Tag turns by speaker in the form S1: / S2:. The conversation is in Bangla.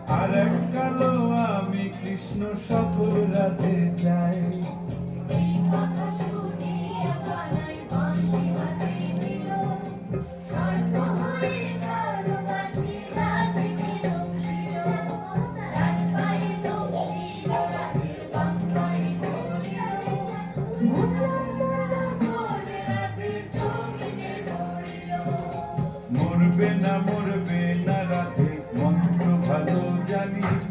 S1: আর এক কালো আমি কৃষ্ণ সকল রাতে চাই। মরবে না রাধে, মন্ত্র ভালো জানি।